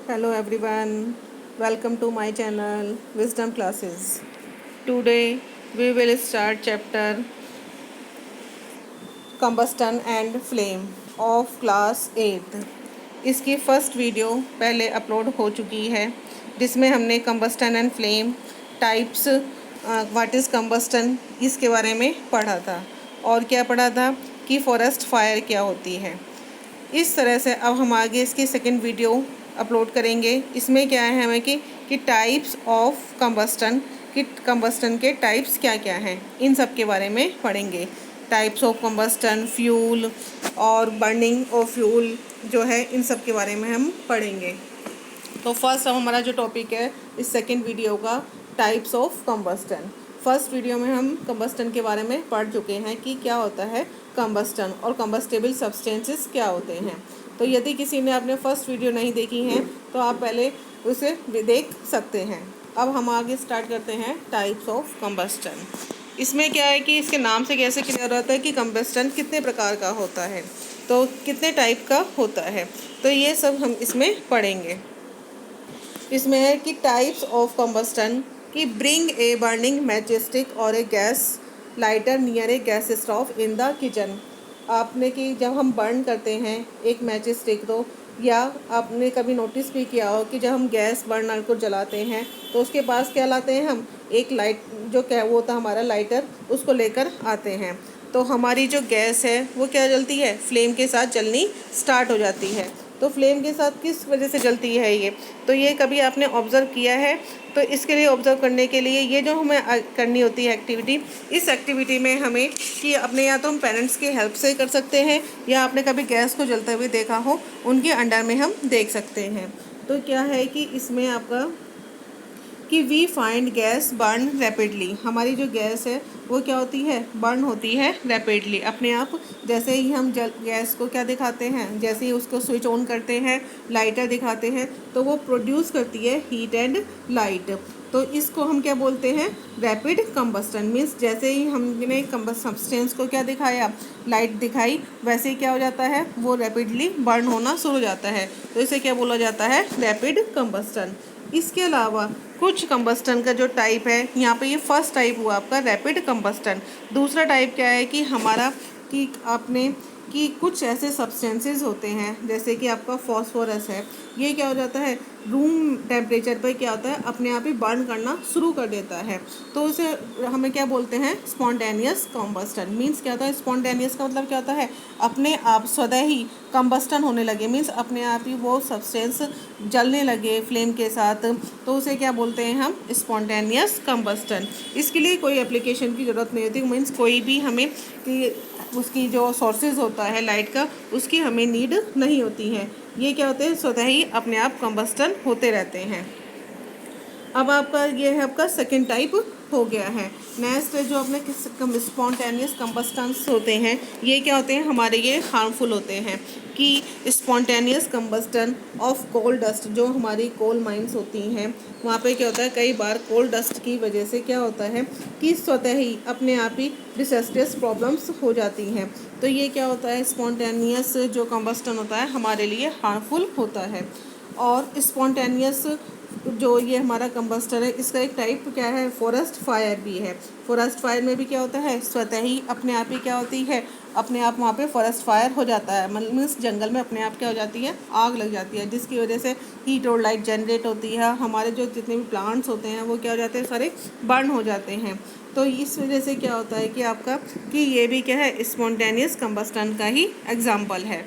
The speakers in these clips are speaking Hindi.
Hello everyone, welcome to my channel Wisdom Classes. Today we will start chapter Combustion and Flame of class 8th. इसकी फर्स्ट वीडियो पहले अपलोड हो चुकी है जिसमें हमने combustion and flame types, what is combustion, इसके बारे में पढ़ा था और क्या पढ़ा था कि फॉरेस्ट फायर क्या होती है। इस तरह से अब हम आगे इसकी सेकंड वीडियो अपलोड करेंगे। इसमें क्या है हमें कि टाइप्स ऑफ कंबस्टन, कि कंबस्टन के टाइप्स क्या क्या हैं, इन सब के बारे में पढ़ेंगे। टाइप्स ऑफ कंबस्टन, फ्यूल और बर्निंग ऑफ फ्यूल जो है, इन सब के बारे में हम पढ़ेंगे। तो फर्स्ट अब हमारा जो टॉपिक है इस सेकंड वीडियो का, types of combustion. First video में हम कंबस्टन के बारे में पढ़ चुके हैं कि क्या होता है कंबस्टन और कंबस्टेबल सब्सटेंसेस क्या होते हैं। तो यदि किसी ने अपने फर्स्ट वीडियो नहीं देखी हैं तो आप पहले उसे देख सकते हैं। अब हम आगे स्टार्ट करते हैं टाइप्स ऑफ कंबस्टन। इसमें क्या है कि इसके नाम से कैसे क्लियर होता है कि कंबस्टन कितने प्रकार का होता है, तो कितने टाइप का होता है, तो ये सब हम इसमें पढ़ेंगे। इसमें है कि टाइप्स ऑफ कंबस्टन कि bring a burning match stick और a gas lighter near a gas stove in the kitchen. आपने कि जब हम बर्न करते हैं एक मैच स्टिक, तो या आपने कभी नोटिस भी किया हो कि जब हम गैस बर्नर को जलाते हैं तो उसके पास क्या लाते हैं हम, एक लाइट, जो क्या वो होता है हमारा लाइटर, उसको लेकर आते हैं। तो हमारी जो गैस है वो क्या जलती है, फ्लेम के साथ जलनी स्टार्ट हो जाती है। तो फ्लेम के साथ किस वजह से जलती है ये, तो ये कभी आपने ऑब्ज़र्व किया है? तो इसके लिए ऑब्ज़र्व करने के लिए ये जो हमें करनी होती है एक्टिविटी, इस एक्टिविटी में हमें कि अपने या तो हम पेरेंट्स की हेल्प से कर सकते हैं या आपने कभी गैस को जलते हुए देखा हो, उनके अंडर में हम देख सकते हैं। तो क्या है कि इसमें आपका कि we find gas burn rapidly. हमारी जो गैस है वो क्या होती है, बर्न होती है रैपिडली, अपने आप। जैसे ही हम गैस को क्या दिखाते हैं, जैसे ही उसको स्विच ऑन करते हैं, लाइटर दिखाते हैं, तो वो प्रोड्यूस करती है हीट एंड लाइट। तो इसको हम क्या बोलते हैं, रैपिड कंबस्टन। मीन्स जैसे ही हमने सब्सटेंस को क्या दिखाया, लाइट दिखाई, वैसे ही क्या हो जाता है, वो रैपिडली बर्न होना शुरू हो जाता है। तो इसे क्या बोला जाता है, रैपिड कंबस्टन। इसके अलावा कुछ कंबस्टन का जो टाइप है, यहाँ पे ये फर्स्ट टाइप हुआ आपका रैपिड कंबस्टन। दूसरा टाइप क्या है कि हमारा कि आपने कि कुछ ऐसे सब्सटेंसेस होते हैं जैसे कि आपका फॉस्फोरस है, ये क्या हो जाता है, रूम टेम्परेचर पर क्या होता है, अपने आप ही बर्न करना शुरू कर देता है। तो उसे हमें क्या बोलते हैं, स्पॉन्टेनियस कंबस्टन। मीन्स क्या होता है, स्पॉन्टेनियस का मतलब क्या होता है, अपने आप स्वतः ही कंबस्टन होने लगे, मीन्स अपने आप ही वो सब्सटेंस जलने लगे फ्लेम के साथ, तो उसे क्या बोलते हैं हम, स्पॉन्टेनियस कंबस्टन। इसके लिए कोई एप्लीकेशन की ज़रूरत नहीं होती, मीन्स कोई भी हमें कि उसकी जो सोर्सेज होता है लाइट का, उसकी हमें नीड नहीं होती है। ये क्या होते हैं, स्वतः ही अपने आप कंबस्टन होते रहते हैं। अब आपका ये है आपका सेकेंड टाइप हो गया है। नेक्स्ट जो अपने स्पॉन्टेनियस कंबस्टेंस होते हैं, ये क्या होते हैं हमारे, ये हार्मफुल होते हैं। कि spontaneous combustion of coal dust, जो हमारी कोल माइंस होती हैं, वहाँ पे क्या होता है, कई बार कोल डस्ट की वजह से क्या होता है कि स्वतः ही अपने आप ही डिसास्ट्रस प्रॉब्लम्स हो जाती हैं। तो ये क्या होता है, स्पॉन्टेनियस जो कंबस्टन होता है हमारे लिए हार्मफुल होता है। और स्पॉन्टेनियस जो ये हमारा कंबस्टर है, इसका एक टाइप क्या है, फॉरेस्ट फायर भी है। फॉरेस्ट फायर में भी क्या होता है, स्वतः ही अपने आप ही क्या होती है, अपने आप वहाँ पे फॉरेस्ट फायर हो जाता है। मतलब मीन्स जंगल में अपने आप क्या हो जाती है, आग लग जाती है, जिसकी वजह से हीट और लाइट जनरेट होती है। हमारे जो जितने भी प्लांट्स होते हैं वो क्या हो जाते हैं, सारे बर्न हो जाते हैं। तो इस वजह से क्या होता है कि आपका कि ये भी क्या है, स्पॉन्टेनियस कंबस्टन का ही एग्जाम्पल है।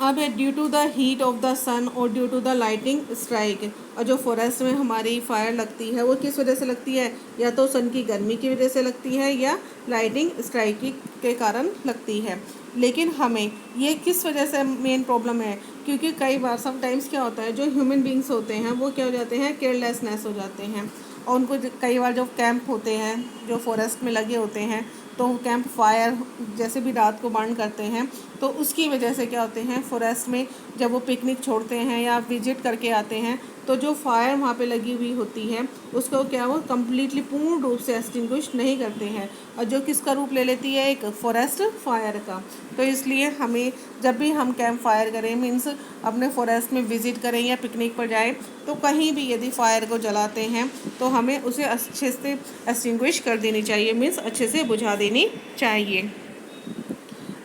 अब due to the heat of the sun और due to the lightning strike, और जो फॉरेस्ट में हमारी फायर लगती है वो किस वजह से लगती है, या तो सन की गर्मी की वजह से लगती है या लाइटिंग स्ट्राइक के कारण लगती है। लेकिन हमें ये किस वजह से मेन प्रॉब्लम है, क्योंकि कई बार समटाइम्स क्या होता है, जो ह्यूमन बींग्स होते हैं वो क्या हो जाते हैं, केयरलेसनेस हो जाते हैं। और उनको कई बार जो कैंप होते हैं जो फॉरेस्ट में लगे होते हैं, तो कैंप फायर जैसे भी रात को बर्न करते हैं, तो उसकी वजह से क्या होते हैं, फॉरेस्ट में जब वो पिकनिक छोड़ते हैं या विजिट करके आते हैं, तो जो फायर वहाँ पे लगी हुई होती है उसको क्या वो कम्प्लीटली पूर्ण रूप से एक्सटिंग्विश नहीं करते हैं, और जो किसका रूप ले लेती है, एक फॉरेस्ट फायर का। तो इसलिए हमें जब भी हम कैंप फायर करें, मीन्स अपने फॉरेस्ट में विज़िट करें या पिकनिक पर जाएं, तो कहीं भी यदि फायर को जलाते हैं तो हमें उसे अच्छे से एक्सटिंग्विश कर देनी चाहिए, मीन्स अच्छे से बुझा देनी चाहिए।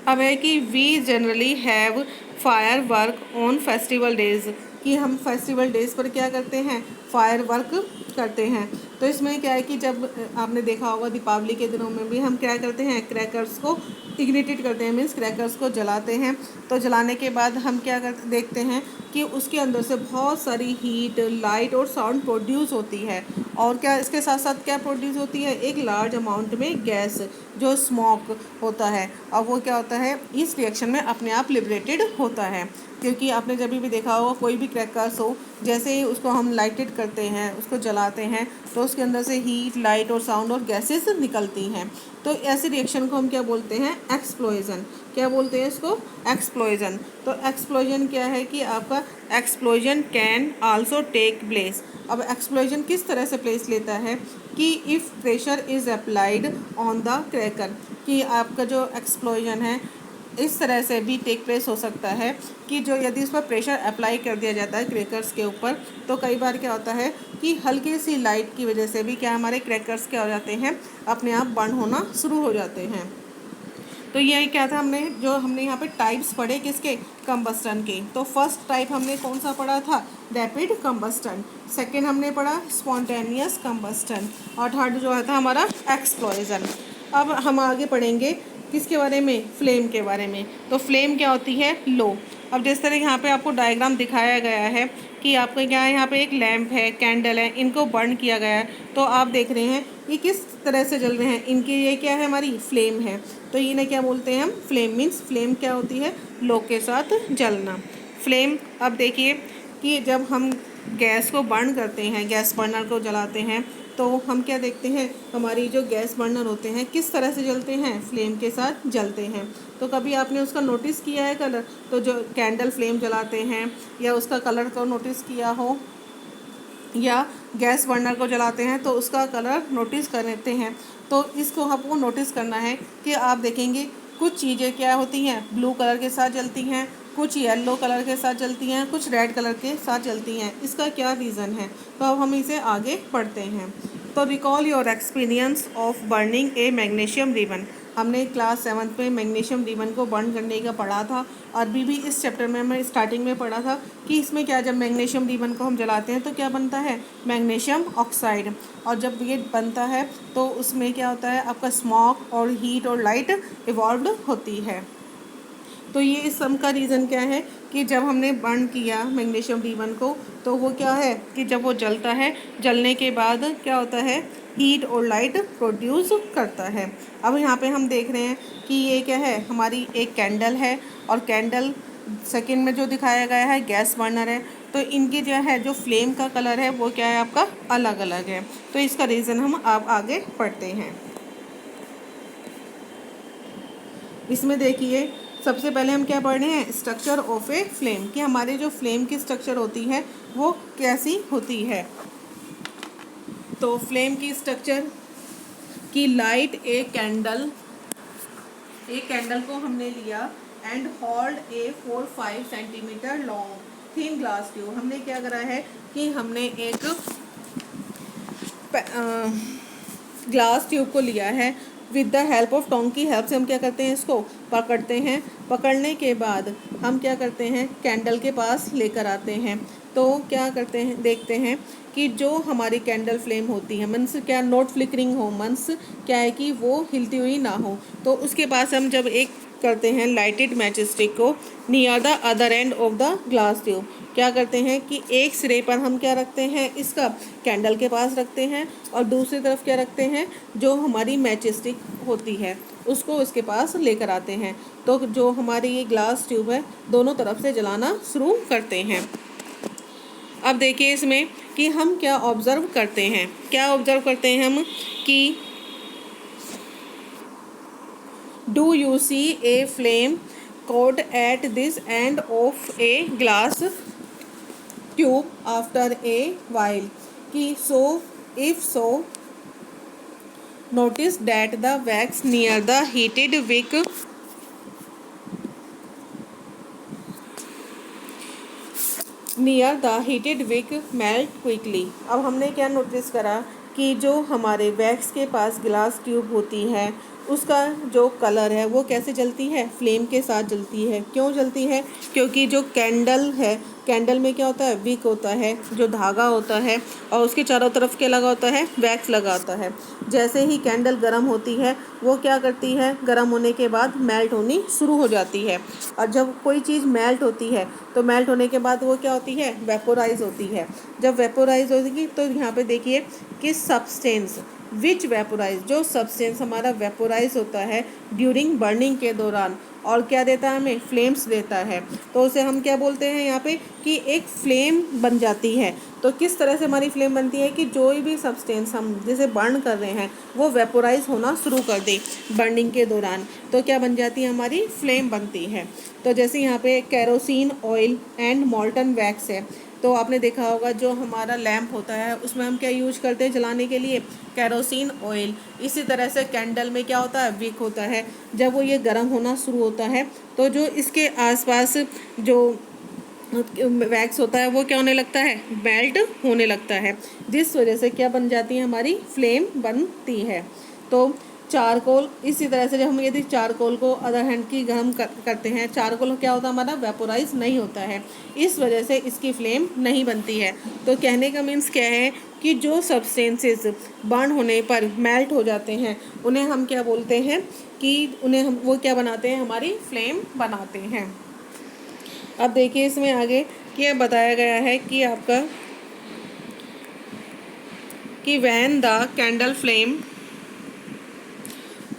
अब है कि we generally have fire work on festival days, कि हम फेस्टिवल डेज पर क्या करते हैं, फायर वर्क करते हैं। तो इसमें क्या है कि जब आपने देखा होगा दीपावली के दिनों में भी हम क्या करते हैं, क्रैकर्स को इग्निटेड करते हैं, मीन्स क्रैकर्स को जलाते हैं। तो जलाने के बाद हम क्या करते देखते हैं कि उसके अंदर से बहुत सारी हीट, लाइट और साउंड प्रोड्यूस होती है, और क्या इसके साथ साथ क्या प्रोड्यूस होती है, एक लार्ज अमाउंट में गैस जो स्मोक होता है, और वो क्या होता है, इस रिएक्शन में अपने आप लिबरेटेड होता है। क्योंकि आपने जब भी देखा होगा कोई भी क्रैकर्स हो, जैसे ही उसको हम लाइटेड करते हैं, उसको जलाते हैं, तो उसके अंदर से हीट, लाइट और साउंड और गैसेस निकलती हैं। तो ऐसी रिएक्शन को हम क्या बोलते हैं, एक्सप्लोजन। क्या बोलते हैं इसको, एक्सप्लोजन। तो एक्सप्लोजन क्या है कि आपका explosion can also take place. अब एक्सप्लोजन किस तरह से प्लेस लेता है कि if pressure is applied on the cracker, कि आपका जो एक्सप्लोजन है इस तरह से भी टेक प्लेस हो सकता है कि जो यदि उस पर प्रेशर अप्लाई कर दिया जाता है क्रैकर्स के ऊपर, तो कई बार क्या होता है कि हल्की सी लाइट की वजह से भी क्या हमारे क्रैकर्स क्या हो जाते हैं, अपने आप बर्न होना शुरू हो जाते हैं। तो ये क्या था, हमने यहाँ पे टाइप्स पढ़े किसके, कंबस्टन के। तो फर्स्ट टाइप हमने कौन सा पढ़ा था, रैपिड कंबस्टन। सेकेंड हमने पढ़ा स्पॉन्टेनियस कंबस्टन, और थर्ड जो है था हमारा एक्सप्लोजन। अब हम आगे पढ़ेंगे किसके बारे में, फ्लेम के बारे में। तो फ्लेम क्या होती है, लो। अब जिस तरह यहाँ पे आपको डायग्राम दिखाया गया है कि आपको क्या है, यहाँ पे एक लैंप है, कैंडल है, इनको बर्न किया गया है। तो आप देख रहे हैं ये किस तरह से जल रहे हैं, इनकी ये क्या है, हमारी फ्लेम है। तो इन्हें क्या बोलते हैं हम, फ्लेम। मीन्स फ्लेम क्या होती है, लो के साथ जलना, फ्लेम। अब देखिए कि जब हम गैस को बर्न करते हैं, गैस बर्नर को जलाते हैं, तो हम क्या देखते हैं, हमारी जो गैस बर्नर होते हैं किस तरह से जलते हैं, फ्लेम के साथ जलते हैं। तो कभी आपने उसका नोटिस किया है कलर, तो जो कैंडल फ्लेम जलाते हैं या उसका कलर को नोटिस किया हो, या गैस बर्नर को जलाते हैं तो उसका कलर नोटिस कर लेते हैं। तो इसको आपको नोटिस करना है कि आप देखेंगे कुछ चीज़ें क्या होती हैं, ब्लू कलर के साथ जलती हैं, कुछ येलो कलर के साथ जलती हैं, कुछ रेड कलर के साथ जलती हैं। इसका क्या रीज़न है, तो अब हम इसे आगे पढ़ते हैं। तो recall your experience of burning A magnesium ribbon. हमने क्लास 7 में मैग्नीशियम रिबन को बर्न करने का पढ़ा था, और भी इस चैप्टर में हमने स्टार्टिंग में पढ़ा था कि इसमें क्या, जब मैग्नीशियम रिबन को हम जलाते हैं तो क्या बनता है, मैग्नीशियम ऑक्साइड। और जब ये बनता है तो उसमें क्या होता है, आपका स्मोक और हीट और लाइट इवॉल्व होती है। तो ये इस सम का रीज़न क्या है कि जब हमने बर्न किया मैग्नीशियम रिबन को, तो वो क्या है कि जब वो जलता है, जलने के बाद क्या होता है, हीट और लाइट प्रोड्यूस करता है। अब यहाँ पे हम देख रहे हैं कि ये क्या है, हमारी एक कैंडल है, और कैंडल सेकंड में जो दिखाया गया है गैस बर्नर है। तो इनकी जो है, जो फ्लेम का कलर है वो क्या है आपका, अलग अलग है। तो इसका रीज़न हम अब आगे पढ़ते हैं। इसमें देखिए सबसे पहले हम क्या पढ़ रहे हैं, स्ट्रक्चर ऑफ ए फ्लेम, कि हमारे जो फ्लेम की स्ट्रक्चर होती है वो कैसी होती है। तो फ्लेम की स्ट्रक्चर की लाइट एक कैंडल को हमने लिया and hold a 4-5 centimetre long thin glass tube. हमने क्या करा है कि हमने एक ग्लास ट्यूब को लिया है, with the help of Tong की हेल्प से हम क्या करते हैं, इसको पकड़ते हैं। पकड़ने के बाद हम क्या करते हैं, कैंडल के पास लेकर आते हैं। तो क्या करते हैं, देखते हैं कि जो हमारी कैंडल फ्लेम होती है, मीन्स क्या, नॉट फ्लिकरिंग हो, मीन्स क्या है कि वो हिलती हुई ना हो। तो उसके पास हम जब एक करते हैं लाइटेड मैच स्टिक को near the other end of the glass tube, क्या करते हैं कि एक सिरे पर हम क्या रखते हैं, इसका कैंडल के पास रखते हैं, और दूसरी तरफ क्या रखते हैं, जो हमारी मैच स्टिक होती है उसको इसके पास लेकर आते हैं। तो जो हमारी ये ग्लास ट्यूब है दोनों तरफ से जलाना शुरू करते हैं। अब देखिए इसमें कि हम क्या ऑब्ज़र्व करते हैं, क्या ऑब्ज़र्व करते हैं हम कि do you see a flame caught at this end of a glass tube after a while कि so if so notice that the wax near the heated wick melt quickly। अब हमने क्या नोटिस करा कि जो हमारे वैक्स के पास ग्लास ट्यूब होती है उसका जो कलर है वो कैसे जलती है, फ्लेम के साथ जलती है। क्यों जलती है? क्योंकि जो कैंडल है, कैंडल में क्या होता है, विक होता है, जो धागा होता है, और उसके चारों तरफ क्या लगा होता है, वैक्स लगा होता है। जैसे ही कैंडल गर्म होती है वो क्या करती है, गर्म होने के बाद मेल्ट होनी शुरू हो जाती है। और जब कोई चीज़ मेल्ट होती है तो मेल्ट होने के बाद वो क्या होती है, वेपोराइज होती है। जब वेपोराइज होगी तो यहाँ पे देखिए कि सब्सटेंस विच वेपोराइज, जो सब्सटेंस हमारा वेपोराइज होता है ड्यूरिंग बर्निंग के दौरान, और क्या देता है, हमें फ्लेम्स देता है। तो उसे हम क्या बोलते हैं यहाँ पे कि एक फ्लेम बन जाती है। तो किस तरह से हमारी फ्लेम बनती है कि जो भी सब्सटेंस हम जैसे बर्न कर रहे हैं वो वेपोराइज होना शुरू कर दे बर्निंग के दौरान, तो क्या बन जाती है, हमारी फ्लेम बनती है। तो जैसे यहाँ पे कैरोसिन ऑयल एंड मॉल्टन वैक्स है, तो आपने देखा होगा जो हमारा लैंप होता है उसमें हम क्या यूज करते हैं जलाने के लिए, कैरोसिन ऑयल। इसी तरह से कैंडल में क्या होता है, विक होता है। जब वो ये गर्म होना शुरू होता है तो जो इसके आसपास जो वैक्स होता है वो क्या होने लगता है, मेल्ट होने लगता है, जिस वजह से क्या बन जाती है, हमारी फ्लेम बनती है। तो चारकोल, इसी तरह से जब हम यदि चारकोल को अदर हैंड की गर्म करते हैं, चारकोल क्या होता है, हमारा वेपोराइज नहीं होता है, इस वजह से इसकी फ्लेम नहीं बनती है। तो कहने का मीन्स क्या है कि जो सब्सटेंसेस बर्न होने पर मेल्ट हो जाते हैं उन्हें हम क्या बोलते हैं कि उन्हें हम वो क्या बनाते हैं, हमारी फ्लेम बनाते हैं। अब देखिए इसमें आगे क्या बताया गया है कि आपका कि वैन द कैंडल फ्लेम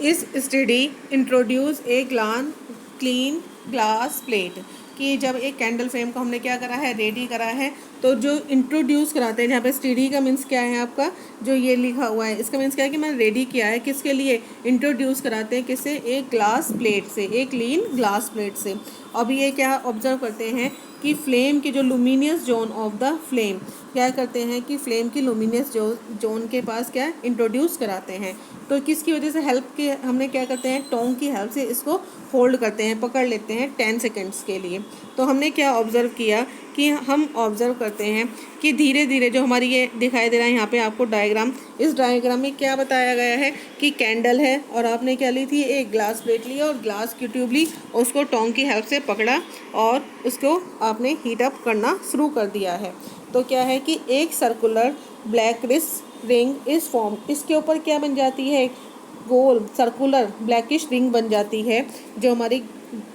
इस study introduce a clean glass plate, कि जब एक कैंडल फ्लेम को हमने क्या करा है, रेडी करा है, तो जो इंट्रोड्यूस कराते हैं, जहाँ पे स्टडी का मीन्स क्या है आपका, जो ये लिखा हुआ है इसका मीन्स क्या है कि मैंने रेडी किया है, किसके लिए, इंट्रोड्यूस कराते हैं, किससे, एक ग्लास प्लेट से, एक क्लीन ग्लास प्लेट से। अब ये क्या ऑब्जर्व करते हैं कि फ्लेम की जो luminous zone of the flame, क्या करते हैं कि फ्लेम की लुमिनियस जोन के पास क्या इंट्रोड्यूस कराते हैं। तो किसकी वजह से, हेल्प के हमने क्या करते हैं, टोंग की हेल्प से इसको होल्ड करते हैं, पकड़ लेते हैं 10 सेकेंड्स के लिए। तो हमने क्या ऑब्ज़र्व किया कि हम ऑब्ज़र्व करते हैं कि धीरे धीरे जो हमारी ये दिखाई दे रहा है यहाँ पे आपको डायग्राम, इस डायग्राम में क्या बताया गया है कि कैंडल है और आपने क्या ली थी, एक ग्लास प्लेट ली और ग्लास की ट्यूब ली, उसको टोंग की हेल्प से पकड़ा और उसको आपने हीट अप करना शुरू कर दिया है। तो क्या है कि एक सर्कुलर ब्लैक रिंग इस फॉर्म, इसके ऊपर क्या बन जाती है, गोल सर्कुलर ब्लैकिश रिंग बन जाती है। जो हमारी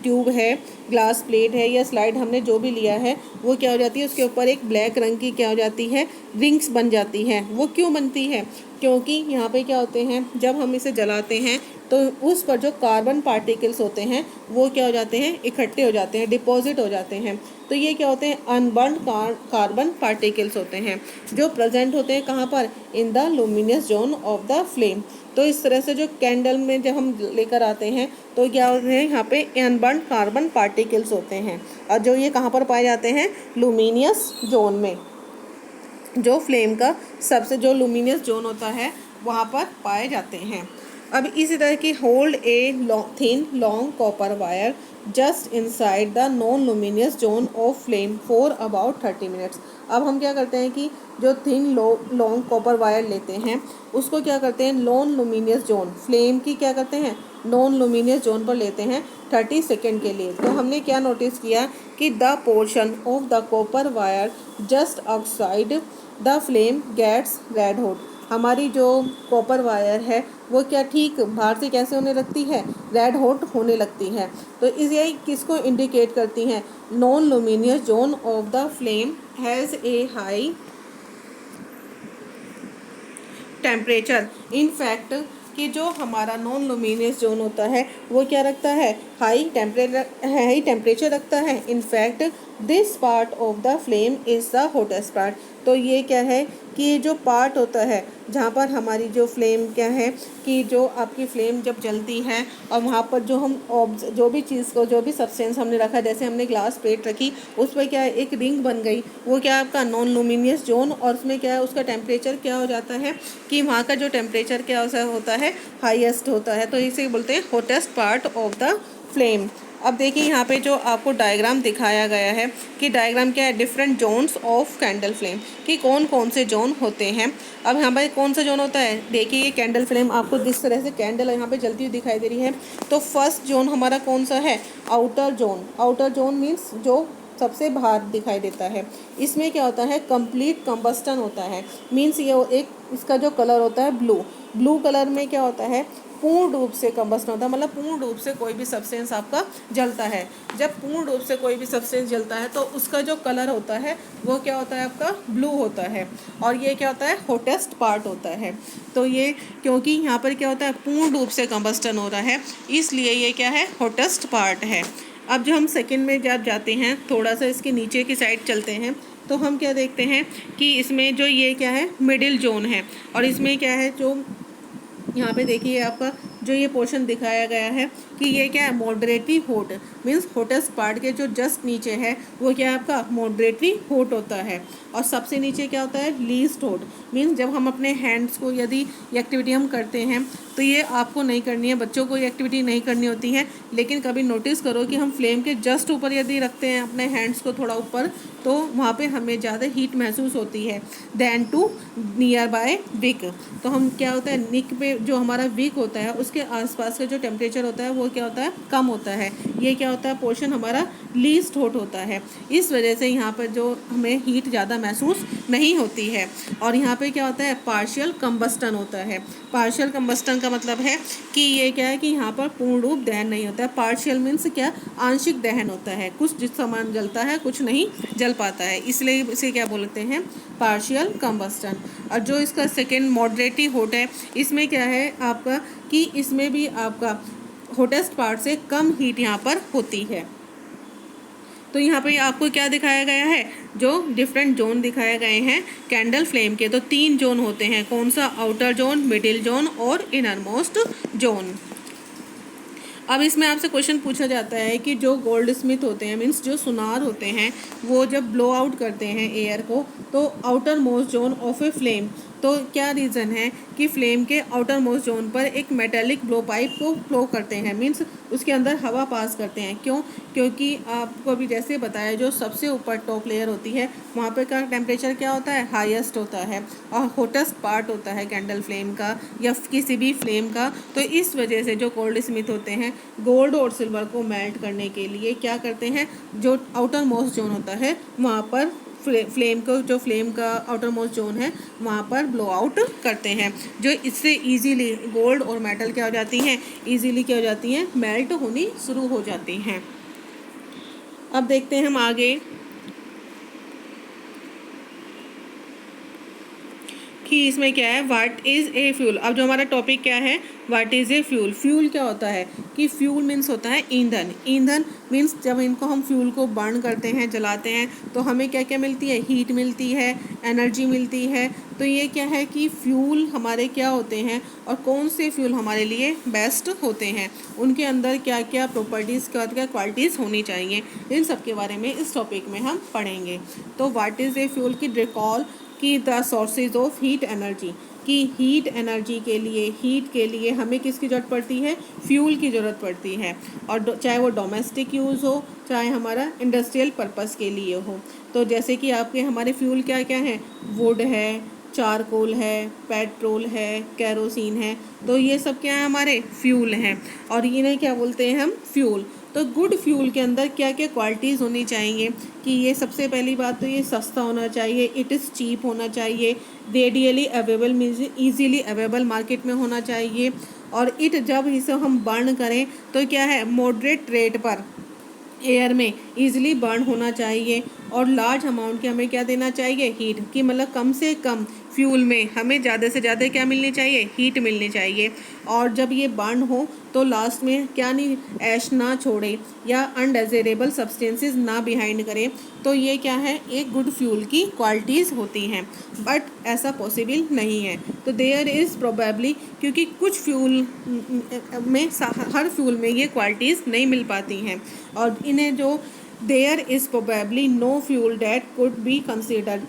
ट्यूब है, ग्लास प्लेट है या स्लाइड हमने जो भी लिया है वो क्या हो जाती है, उसके ऊपर एक ब्लैक रंग की क्या हो जाती है, रिंग्स बन जाती हैं। वो क्यों बनती है, क्योंकि यहाँ पे क्या होते हैं, जब हम इसे जलाते हैं तो उस पर जो कार्बन पार्टिकल्स होते हैं वो क्या हो जाते हैं, इकट्ठे हो जाते हैं, डिपॉजिट हो जाते हैं। तो ये क्या होते हैं, अनबर्न्ड कार्बन पार्टिकल्स होते हैं जो प्रेजेंट होते हैं कहाँ पर, in the luminous zone of the flame. तो इस तरह से जो कैंडल में जब हम लेकर आते हैं तो क्या होते हैं, यहाँ पे अनबर्न्ड कार्बन पार्टिकल्स होते हैं, और जो ये कहाँ पर पाए जाते हैं, लुमिनियस जोन में, जो फ्लेम का सबसे जो लुमिनियस जोन होता है वहाँ पर पाए जाते हैं। अब इसी तरह की hold a thin long copper wire just inside the non luminous zone of flame for about 30 minutes. अब हम क्या करते हैं कि जो थिन लॉन्ग कॉपर वायर लेते हैं उसको क्या करते हैं, नॉन लुमिनियस जोन फ्लेम की क्या करते हैं, नॉन लुमिनियस जोन पर लेते हैं 30 सेकेंड के लिए। तो हमने क्या नोटिस किया कि the portion of the copper wire just outside the flame gets red hot. हमारी जो कॉपर वायर है वो क्या ठीक बाहर से कैसे होने लगती है, रेड हॉट होने लगती है। तो इस यही किसको इंडिकेट करती हैं, non luminous zone of the flame has a high temperature. In fact कि जो हमारा नॉन लुमिनियस जोन होता है वो क्या रखता है, हाई टेम्परेचर रखता है। In fact this part of the flame is the hottest part. तो ये क्या है कि ये जो पार्ट होता है जहाँ पर हमारी जो फ्लेम क्या है कि जो आपकी फ्लेम जब जलती है और वहाँ पर जो हम जो भी चीज़ को जो भी सब्सटेंस हमने रखा, जैसे हमने ग्लास प्लेट रखी, उस पर क्या है एक रिंग बन गई, वो क्या है आपका नॉन लुमिनियस जोन, और उसमें क्या है उसका टेम्परेचर क्या हो जाता है कि वहाँ का जो टेम्परेचर क्या होता है हाईएस्ट होता है। तो इसे बोलते हैं hottest part of the flame. अब देखिए यहाँ पे जो आपको डायग्राम दिखाया गया है कि डायग्राम क्या है, different zones of candle flame, कि कौन कौन से जोन होते हैं। अब यहाँ पर कौन सा जोन होता है, देखिए ये कैंडल फ्लेम आपको जिस तरह से कैंडल यहाँ पे जलती हुई दिखाई दे रही है। तो फर्स्ट जोन हमारा कौन सा है, outer zone. Outer zone means जो सबसे बाहर दिखाई देता है। इसमें क्या होता है, कंप्लीट कंबस्टन होता है। मीन्स ये एक इसका जो कलर होता है ब्लू, ब्लू कलर में क्या होता है, पूर्ण रूप से कंबस्टन होता है, मतलब पूर्ण रूप से कोई भी सब्सटेंस आपका जलता है। जब पूर्ण रूप से कोई भी सब्सटेंस जलता है तो उसका जो कलर होता है वो क्या होता है आपका ब्लू होता है, और ये क्या होता है हॉटेस्ट पार्ट होता है। तो ये क्योंकि यहाँ पर क्या होता है पूर्ण रूप से कंबस्टन हो रहा है, इसलिए ये क्या है हॉटेस्ट पार्ट है। अब जो हम सेकंड में जब जाते हैं, थोड़ा सा इसके नीचे की साइड चलते हैं, तो हम क्या देखते हैं कि इसमें जो ये क्या है मिडिल जोन है, और इसमें क्या है जो यहाँ पे देखिए आपका जो ये पोर्शन दिखाया गया है कि ये क्या है moderately hot, means hottest part के जो जस्ट नीचे है वो क्या है आपका मॉडरेटली हॉट होता है, और सबसे नीचे क्या होता है लीस्ट हॉट। मीन्स जब हम अपने हैंड्स को यदि एक्टिविटी हम करते हैं तो ये आपको नहीं करनी है, बच्चों को ये एक्टिविटी नहीं करनी होती है, लेकिन कभी नोटिस करो कि हम फ्लेम के जस्ट ऊपर यदि रखते हैं अपने हैंड्स को थोड़ा ऊपर, तो वहाँ पे हमें ज़्यादा हीट महसूस होती है than to nearby wick. तो हम क्या होता है निक पे जो हमारा विक होता है उसके आसपास का जो टेम्परेचर होता है वो क्या होता है कम होता है। ये क्या होता है पोर्शन हमारा लीस्ट हॉट होता है, इस वजह से यहाँ पर जो हमें हीट ज़्यादा महसूस नहीं होती है। और यहाँ पे क्या होता है पार्शियल कंबस्टन होता है। पार्शियल कंबस्टन का मतलब है कि ये क्या है कि यहाँ पर पूर्ण रूप दहन नहीं होता है। पार्शियल मीन्स क्या, आंशिक दहन होता है, कुछ जिस सामान जलता है कुछ नहीं जल पाता है, इसलिए इसे क्या बोलते हैं पार्शियल कंबस्टन। और जो इसका सेकेंड मॉडरेटली हॉट है, इसमें क्या है आपका कि इसमें भी आपका हॉटेस्ट पार्ट से कम हीट यहाँ पर होती है। तो यहाँ पे आपको क्या दिखाया गया है, जो डिफरेंट जोन दिखाए गए हैं कैंडल फ्लेम के। तो 3 जोन होते हैं, कौन सा, आउटर जोन, मिडिल जोन और इनर मोस्ट जोन। अब इसमें आपसे क्वेश्चन पूछा जाता है कि जो गोल्ड स्मिथ होते हैं, मीन्स जो सुनार होते हैं, वो जब ब्लो आउट करते हैं एयर को, तो outer most zone of a flame, तो क्या रीज़न है कि फ्लेम के आउटर मोस्ट जोन पर एक मेटेलिक ब्लो पाइप को फ्लो करते हैं, मीन्स उसके अंदर हवा पास करते हैं। क्यों, क्योंकि आपको अभी जैसे बताया जो सबसे ऊपर टॉप लेयर होती है वहाँ पे का टेम्परेचर क्या होता है हाईएस्ट होता है, और हॉटेस्ट पार्ट होता है कैंडल फ्लेम का या किसी भी फ्लेम का। तो इस वजह से जो गोल्ड स्मिथ होते हैं गोल्ड और सिल्वर को मेल्ट करने के लिए क्या करते हैं, जो आउटर मोस्ट जोन होता है वहाँ पर फ्लेम को, जो फ्लेम का आउटर मोस्ट जोन है वहाँ पर ब्लो आउट करते हैं, जो इससे इजीली गोल्ड और मेटल क्या हो जाती हैं, इजीली क्या हो जाती हैं, मेल्ट होनी शुरू हो जाती हैं। अब देखते हैं हम आगे कि इसमें क्या है व्हाट इज़ ए फ्यूल। अब जो हमारा टॉपिक क्या है, what is a fuel. Fuel क्या होता है कि फ्यूल मीन्स होता है ईंधन। ईंधन मीन्स जब इनको हम फ्यूल को बर्न करते हैं, जलाते हैं, तो हमें क्या क्या मिलती है, हीट मिलती है, एनर्जी मिलती है। तो ये क्या है कि फ्यूल हमारे क्या होते हैं और कौन से फ्यूल हमारे लिए बेस्ट होते हैं, उनके अंदर क्या क्या प्रॉपर्टीज़, क्या क्या क्वालिटीज़ होनी चाहिए, इन सब के बारे में इस टॉपिक में हम पढ़ेंगे। तो व्हाट इज़ ए फ्यूल की रिकॉल कि the sources of heat energy, कि हीट एनर्जी के लिए, हीट के लिए हमें किसकी ज़रूरत पड़ती है, फ्यूल की ज़रूरत पड़ती है, और चाहे वो डोमेस्टिक यूज़ हो चाहे हमारा इंडस्ट्रियल पर्पस के लिए हो। तो जैसे कि आपके हमारे फ्यूल क्या क्या हैं, वुड है, चारकोल है, पेट्रोल है, कैरोसिन है, तो ये सब क्या है हमारे फ्यूल हैं, और इन्हें क्या बोलते हैं हम फ्यूल। तो गुड फ्यूल के अंदर क्या क्या क्वालिटीज़ होनी चाहिए कि ये सबसे पहली बात तो ये सस्ता होना चाहिए, इट इज़ चीप होना चाहिए, radially available means easily available market में होना चाहिए, और इट जब इसे हम बर्न करें तो क्या है मॉडरेट रेट पर एयर में ईजिली बर्न होना चाहिए, और लार्ज अमाउंट की हमें क्या देना चाहिए हीट, कि मतलब कम से कम फ्यूल में हमें ज़्यादा से ज़्यादा क्या मिलनी चाहिए, हीट मिलनी चाहिए। और जब ये बर्न हो तो लास्ट में क्या नहीं, ऐश ना छोड़े या अनडिजायरेबल सब्सटेंसेस ना बिहाइंड करे, तो ये क्या है, एक गुड फ्यूल की क्वालिटीज़ होती हैं। बट ऐसा पॉसिबल नहीं है। तो देयर इज़ प्रोबेबली, क्योंकि कुछ फ्यूल में हर फ्यूल में ये क्वालिटीज़ नहीं मिल पाती हैं, और इन्हें जो there is probably no fuel that could be considered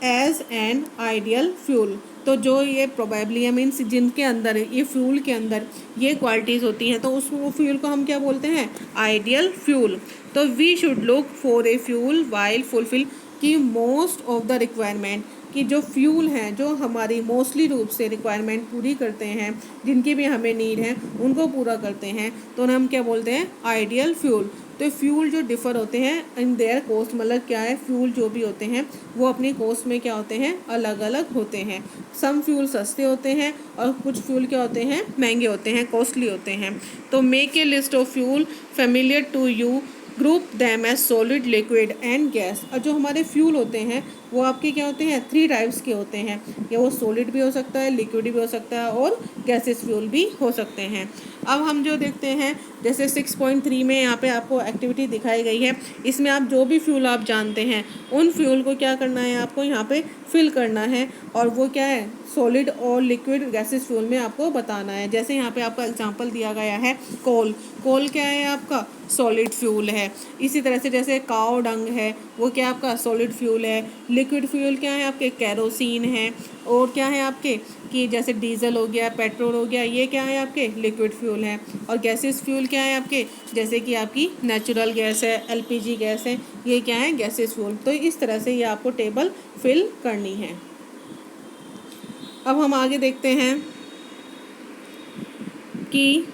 as an ideal fuel. तो जो ये प्रोबेबली है, मीन्स जिनके अंदर ये फ्यूल के अंदर ये क्वालिटीज़ होती हैं, तो उस वो फ्यूल को हम क्या बोलते हैं, आइडियल फ्यूल। तो we should look for a fuel while fulfil की मोस्ट ऑफ द रिक्वायरमेंट, कि जो फ्यूल हैं जो हमारी मोस्टली रूप से रिक्वायरमेंट पूरी करते हैं, जिनकी भी हमें नीड है उनको पूरा करते हैं, तो उन्हें हम क्या बोलते हैं, आइडियल फ्यूल। तो फ्यूल जो डिफ़र होते हैं इन देयर कॉस्ट, मतलब क्या है, फ्यूल जो भी होते हैं वो अपनी कॉस्ट में क्या होते हैं, अलग अलग होते हैं। सम फ्यूल सस्ते होते हैं और कुछ फ्यूल क्या होते हैं, महंगे होते हैं, कॉस्टली होते हैं। तो make a list of fuel familiar to you, group them as solid, liquid and gas. और जो हमारे फ्यूल होते हैं वो आपके क्या होते हैं, 3 टाइप्स के होते हैं, या वो सॉलिड भी हो सकता है, लिक्विड भी हो सकता है, और गैसेस फ्यूल भी हो सकते हैं। अब हम जो देखते हैं, जैसे 6.3 में यहाँ पे आपको एक्टिविटी दिखाई गई है, इसमें आप जो भी फ्यूल आप जानते हैं उन फ्यूल को क्या करना है, आपको यहाँ पे फिल करना है, और वो क्या है, सॉलिड और लिक्विड गैसेस फ्यूल में आपको बताना है। जैसे यहाँ पे आपका एग्जांपल दिया गया है, कोल। कोल क्या है आपका, सॉलिड फ्यूल है। इसी तरह से जैसे काओ डंग है, वो क्या आपका सॉलिड फ्यूल है। लिक्विड फ्यूल क्या है आपके, कैरोसिन है। और क्या है आपके, कि जैसे डीजल हो गया, पेट्रोल हो गया, ये क्या है आपके लिक्विड फ्यूल है। और गैसेस फ्यूल क्या है आपके, जैसे कि आपकी नेचुरल गैस है, एलपीजी गैस है, ये क्या है, गैसेस फ्यूल। तो इस तरह से ये आपको टेबल फिल करनी है। अब हम आगे देखते हैं कि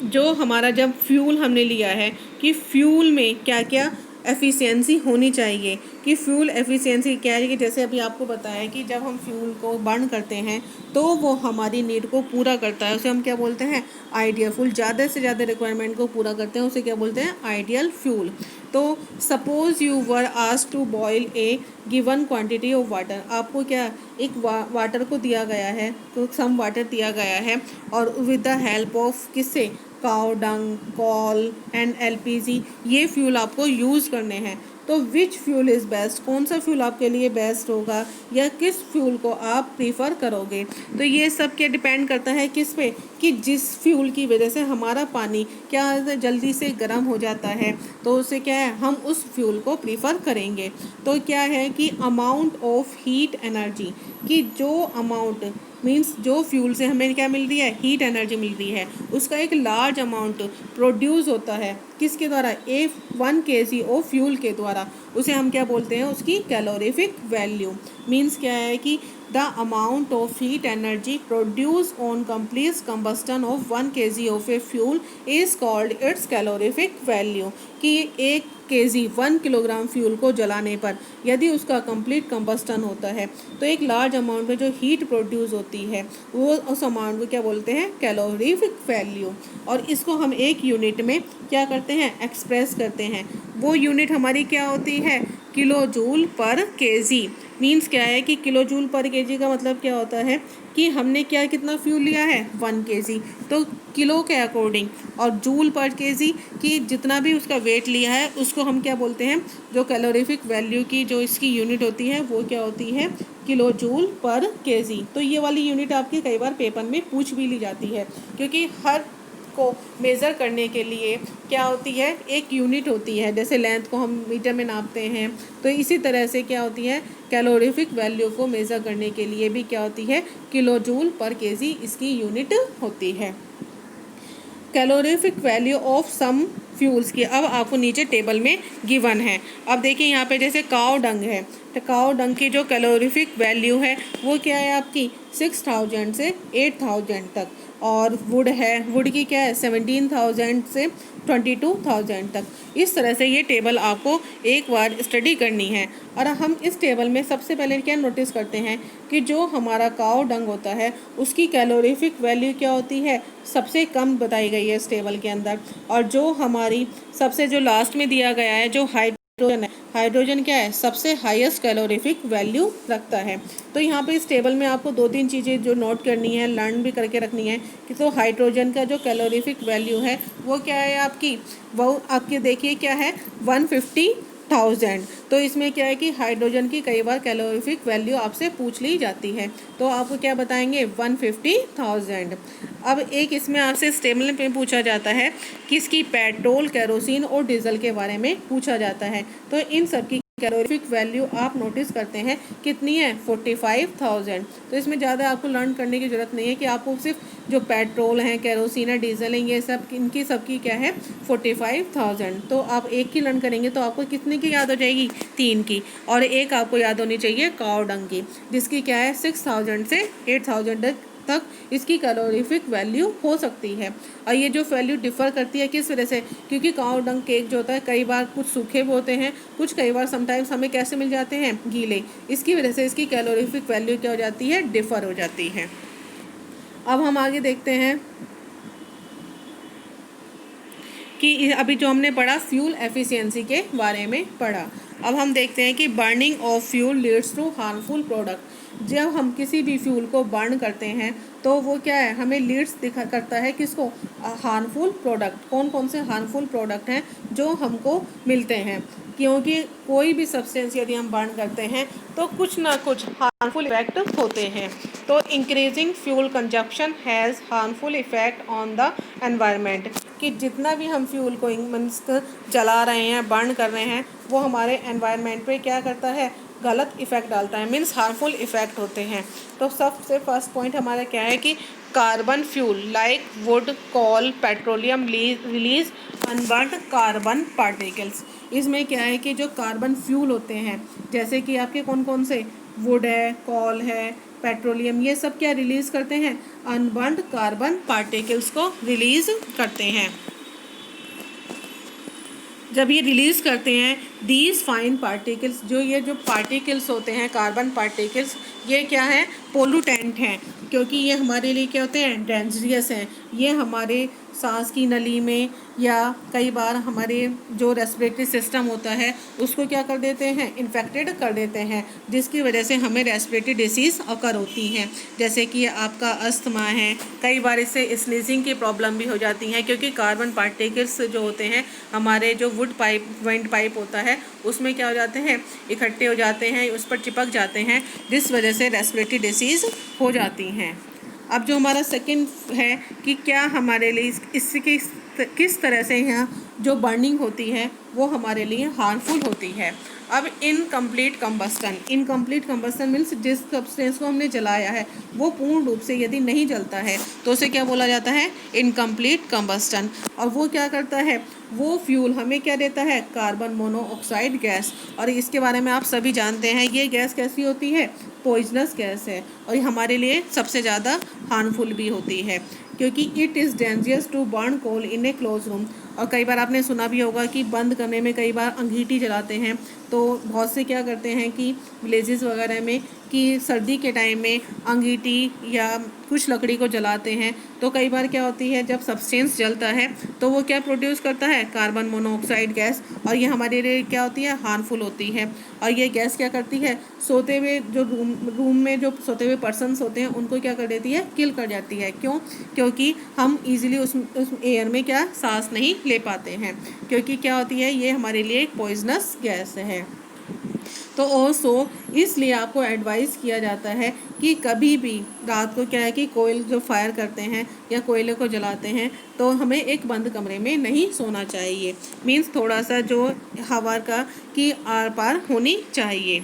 जो हमारा जब फ्यूल हमने लिया है, कि फ्यूल में क्या क्या एफिशिएंसी होनी चाहिए, कि फ्यूल एफिशिएंसी क्या है, कि जैसे अभी आपको बताया कि जब हम फ्यूल को बर्न करते हैं तो वो हमारी नीड को पूरा करता है, उसे हम क्या बोलते हैं, आइडियल फ्यूल। ज़्यादा से ज़्यादा रिक्वायरमेंट को पूरा करते हैं, उसे क्या बोलते हैं, आइडियल फ्यूल। तो suppose you were asked to boil a given quantity of water, आपको क्या, एक वाटर को दिया गया है, तो सम वाटर दिया गया है, और विद द हेल्प ऑफ किससे, cow dung, call and LPG, ये फ्यूल आपको यूज़ करने हैं। तो विच फ्यूल इज़ बेस्ट, कौन सा फ्यूल आपके लिए बेस्ट होगा, या किस फ्यूल को आप प्रीफर करोगे। तो ये सब क्या डिपेंड करता है किस पे, कि जिस फ्यूल की वजह से हमारा पानी क्या जल्दी से गर्म हो जाता है, तो उससे क्या है, हम उस फ्यूल को प्रीफर करेंगे। तो क्या है कि अमाउंट ऑफ हीट एनर्जी, कि जो अमाउंट, मीन्स जो फ्यूल से हमें क्या मिल रही है, हीट एनर्जी मिल रही है, उसका एक लार्ज अमाउंट प्रोड्यूस होता है किसके द्वारा, 1 kg ऑफ फ्यूल के द्वारा, उसे हम क्या बोलते हैं, उसकी कैलोरीफिक वैल्यू। मीन्स क्या है कि the amount of heat energy produce on complete combustion of 1 kg of a fuel is called its calorific value, कि 1 kg 1 किलोग्राम फ्यूल को जलाने पर यदि उसका कंप्लीट कंबस्टन होता है, तो एक लार्ज अमाउंट में जो हीट प्रोड्यूस होती है वो उस अमाउंट को क्या बोलते हैं, कैलोरीफिक वैल्यू। और इसको हम एक यूनिट में क्या करते हैं, एक्सप्रेस करते हैं। वो यूनिट हमारी क्या होती है, kilojoule per KG. Means क्या है कि किलो जूल पर केजी का मतलब क्या होता है, कि हमने क्या कितना फ्यूल लिया है, 1 kg, तो किलो के अकॉर्डिंग, और जूल पर केजी कि जितना भी उसका वेट लिया है उसको हम क्या बोलते हैं, जो कैलोरीफिक वैल्यू की जो इसकी यूनिट होती है वो क्या होती है, किलो जूल पर केजी। तो ये वाली यूनिट आपकी कई बार पेपर में पूछ भी ली जाती है, क्योंकि हर को मेज़र करने के लिए क्या होती है, एक यूनिट होती है। जैसे लेंथ को हम मीटर में नापते हैं, तो इसी तरह से क्या होती है, कैलोरीफिक वैल्यू को मेज़र करने के लिए भी क्या होती है, किलो जूल पर केजी इसकी यूनिट होती है। Calorific value of some fuels की अब आपको नीचे टेबल में गिवन है। अब देखिए यहाँ पे जैसे काओ डंग है, तो काओ डंग की जो कैलोरीफिक वैल्यू है वो क्या है आपकी 6000 से 8000 तक, और वुड है, वुड की क्या है 17,000 से 22,000 तक। इस तरह से ये टेबल आपको एक बार स्टडी करनी है। और हम इस टेबल में सबसे पहले क्या नोटिस करते हैं कि जो हमारा काओ डंग होता है उसकी कैलोरीफिक वैल्यू क्या होती है, सबसे कम बताई गई है इस टेबल के अंदर। और जो हमारी सबसे जो लास्ट में दिया गया है, जो हाइट हाइड्रोजन है। हाइड्रोजन क्या है, सबसे हाईएस्ट कैलोरीफिक वैल्यू रखता है। तो यहाँ पे इस टेबल में आपको 2-3 चीज़ें जो नोट करनी है, लर्न भी करके रखनी है कि तो हाइड्रोजन का जो कैलोरीफिक वैल्यू है वो क्या है आपकी, वो आपकी देखिए क्या है 150,000। तो इसमें क्या है कि हाइड्रोजन की कई बार कैलोरीफिक वैल्यू आपसे पूछ ली जाती है, तो आपको क्या बताएंगे 150,000। अब एक इसमें आपसे इस टेबल में पूछा जाता है कि इसकी पेट्रोल, केरोसिन और डीजल के बारे में पूछा जाता है। तो इन सब की कैलोरीफिक वैल्यू आप नोटिस करते हैं कितनी है 45,000। तो इसमें ज़्यादा आपको लर्न करने की ज़रूरत नहीं है कि आपको सिर्फ जो पेट्रोल है, केरोसिन है, डीजल है, ये सब इनकी सबकी क्या है 45,000। तो आप एक की लर्न करेंगे तो आपको कितने की याद हो जाएगी, 3 की। और एक आपको याद होनी चाहिए काऊ डंग की, जिसकी क्या है 6,000 से 8,000 तक इसकी कैलोरीफिक वैल्यू हो सकती है। और ये जो वैल्यू डिफ़र करती है किस वजह से, क्योंकि काऊ डंग केक जो होता है कई बार कुछ सूखे होते हैं, कुछ कई बार समटाइम्स हमें कैसे मिल जाते हैं, गीले। इसकी वजह से इसकी कैलोरीफिक वैल्यू क्या हो जाती है, डिफ़र हो जाती है। अब हम आगे देखते हैं कि अभी जो हमने पढ़ा फ्यूल एफिशिएंसी के बारे में पढ़ा। अब हम देखते हैं कि burning of fuel leads to harmful product. जब हम किसी भी फ्यूल को बर्न करते हैं तो वो क्या है, हमें लीड्स दिखा करता है किसको, हार्मफुल प्रोडक्ट। कौन कौन से हार्मफुल प्रोडक्ट हैं जो हमको मिलते हैं, क्योंकि कोई भी सब्सटेंस यदि हम बर्न करते हैं तो कुछ ना कुछ हार्मफुल इफेक्ट होते हैं। तो increasing fuel consumption has harmful effect on the environment, कि जितना भी हम फ्यूल को मीन्स जला रहे हैं, बर्न कर रहे हैं, वो हमारे एनवायरनमेंट पे क्या करता है, गलत इफ़ेक्ट डालता है, मीन्स हार्मफुल इफ़ेक्ट होते हैं। तो सबसे फर्स्ट पॉइंट हमारा क्या है कि carbon fuel like wood, coal, petroleum release unburned carbon particles. इसमें क्या है कि जो कार्बन फ्यूल होते हैं, जैसे कि आपके कौन कौन से, वुड है, कोल है, पेट्रोलियम, ये सब क्या रिलीज़ करते हैं, अनबर्न्ड कार्बन पार्टिकल्स को रिलीज़ करते हैं। जब ये रिलीज़ करते हैं दीज फाइन पार्टिकल्स, जो पार्टिकल्स होते हैं कार्बन पार्टिकल्स, ये क्या है, पोल्यूटेंट हैं, क्योंकि ये हमारे लिए क्या होते हैं, डेंजरियस हैं। ये हमारे सांस की नली में या कई बार हमारे जो रेस्पिरेटरी सिस्टम होता है उसको क्या कर देते हैं, इन्फेक्टेड कर देते हैं, जिसकी वजह से हमें रेस्पिरेटरी डिसीज़ अकर होती हैं, जैसे कि आपका अस्थमा है। कई बार इससे स्नीजिंग की प्रॉब्लम भी हो जाती है, क्योंकि कार्बन पार्टिकल्स जो होते हैं हमारे जो वुड पाइप, वाइंड पाइप होता है उसमें क्या हो जाते हैं, इकट्ठे हो जाते हैं, उस पर चिपक जाते हैं, जिस वजह से रेस्पिरेटरी डिसीज़ हो जाती हैं। अब जो हमारा सेकंड है कि क्या हमारे लिए इसकी किस तरह से यहाँ जो बर्निंग होती है वो हमारे लिए हार्मफुल होती है। अब इनकम्प्लीट कंबस्टन मीन्स जिस सब्सटेंस को हमने जलाया है वो पूर्ण रूप से यदि नहीं जलता है तो उसे क्या बोला जाता है, इनकम्प्लीट कंबस्टन। और वो क्या करता है, वो फ्यूल हमें क्या देता है, कार्बन मोनोऑक्साइड गैस। और इसके बारे में आप सभी जानते हैं ये गैस कैसी होती है, पॉइजनस गैस है, और ये हमारे लिए सबसे ज़्यादा हार्मफुल भी होती है, क्योंकि it is dangerous to burn coal in a close room. और कई बार आपने सुना भी होगा कि बंद करने में कई बार अंगीठी जलाते हैं, तो बहुत से क्या करते हैं कि विलेजेस वगैरह में कि सर्दी के टाइम में अंगीठी या कुछ लकड़ी को जलाते हैं, तो कई बार क्या होती है जब सब्सटेंस जलता है तो वो क्या प्रोड्यूस करता है, कार्बन मोनोऑक्साइड गैस, और ये हमारे लिए क्या होती है, हार्मफुल होती है। और ये गैस क्या करती है, सोते हुए जो रूम में जो सोते हुए पर्सनस होते हैं उनको क्या कर देती है, किल कर जाती है। क्यों, क्योंकि हम इजीली उस एयर में क्या सांस नहीं ले पाते हैं, क्योंकि क्या होती है ये हमारे लिए एक पॉइजनस गैस है। तो ऑल्सो इसलिए आपको एडवाइस किया जाता है कि कभी भी रात को क्या है कि कोयल जो फायर करते हैं या कोयले को जलाते हैं तो हमें एक बंद कमरे में नहीं सोना चाहिए, मीन्स थोड़ा सा जो हवा का की आर पार होनी चाहिए।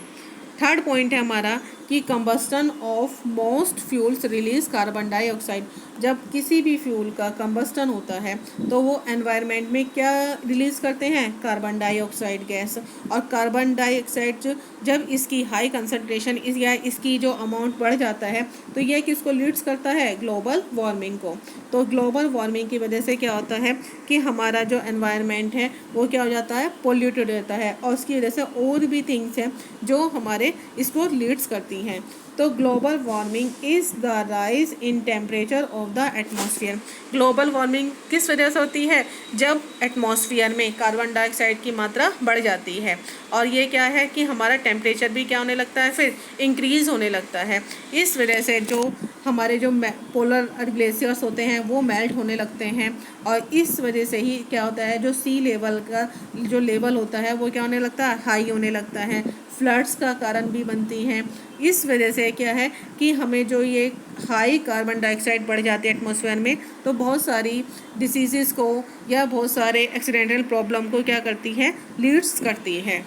थर्ड पॉइंट है हमारा कि combustion of most fuels release carbon dioxide. जब किसी भी फ्यूल का कंबस्टन होता है तो वो एनवायरनमेंट में क्या रिलीज़ करते हैं, कार्बन डाइऑक्साइड गैस। और कार्बन डाइऑक्साइड जब इसकी हाई कंसनट्रेशन या इसकी जो अमाउंट बढ़ जाता है तो ये किसको लीड्स करता है, ग्लोबल वार्मिंग को। तो ग्लोबल वार्मिंग की वजह से क्या होता है कि हमारा जो एनवायरनमेंट है वो क्या हो जाता है, पोल्यूटेड रहता है, और उसकी वजह से और भी थिंग्स हैं जो हमारे इसको लीड्स करती हैं। तो global warming is the rise in temperature of the atmosphere. Global warming किस वजह से होती है? जब एटमॉस्फेयर में कार्बन डाइऑक्साइड की मात्रा बढ़ जाती है, और ये क्या है कि हमारा टेम्परेचर भी क्या होने लगता है, फिर इंक्रीज़ होने लगता है। इस वजह से जो हमारे जो पोलर ग्लेशियर्स होते हैं वो मेल्ट होने लगते हैं, और इस वजह से ही क्या होता है, जो सी लेवल का जो लेवल होता है वो क्या होने लगता है, हाई होने लगता है। फ्लड्स का कारण भी बनती हैं। इस वजह से क्या है कि हमें जो ये हाई कार्बन डाइऑक्साइड बढ़ जाती है एटमॉस्फेयर में, तो बहुत सारी डिसीज़ को या बहुत सारे एक्सीडेंटल प्रॉब्लम को क्या करती है, लीड्स करती है।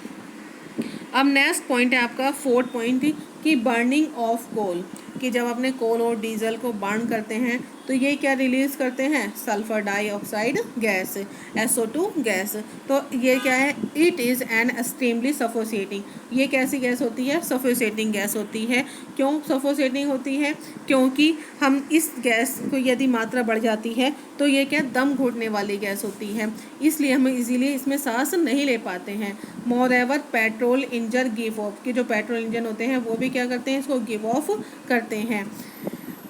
अब नेक्स्ट पॉइंट है आपका फोर्थ पॉइंट कि बर्निंग ऑफ कोल, कि जब अपने कोल और डीजल को बर्न करते हैं तो ये क्या रिलीज़ करते हैं, sulphur dioxide gas, SO2 gas. तो ये क्या है, it is an extremely suffocating, ये कैसी गैस होती है, सफोकेटिंग गैस होती है। क्यों सफोकेटिंग होती है? क्योंकि हम इस गैस को यदि मात्रा बढ़ जाती है तो ये क्या दम घुटने वाली गैस होती है, इसलिए हम इजीली इसमें सांस नहीं ले पाते हैं। Moreover petrol engine give of, कि जो पेट्रोल इंजन होते हैं वो भी क्या करते हैं, इसको गिव ऑफ करते हैं।